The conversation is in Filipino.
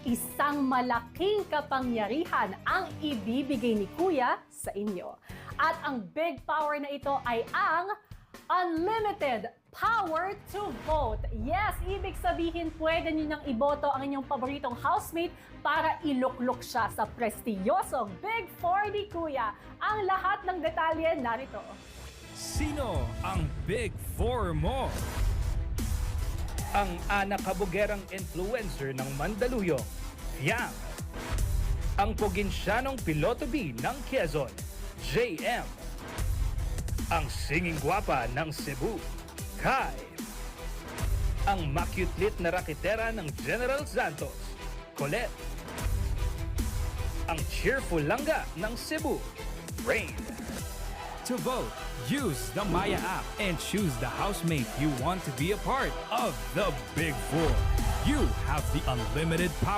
Isang malaking kapangyarihan ang ibibigay ni Kuya sa inyo. At ang big power na ito ay ang unlimited power to vote. Yes, ibig sabihin pwede nyo nang iboto ang inyong paboritong housemate para iluklok siya sa prestiyosong Big Four ni Kuya. Ang lahat ng detalye narito. Sino ang Big Four mo? Ang anak kabugerang influencer ng Mandaluyong, Yang. Ang probinsyanong piloto B ng Quezon, JM. Ang singing gwapa ng Cebu, Kai. Ang makyutlit na raketera ng General Santos, Colette. Ang cheerful langga ng Cebu, Rain. To vote, use the Maya app and choose the housemate you want to be a part of the Big Four. You have the unlimited power.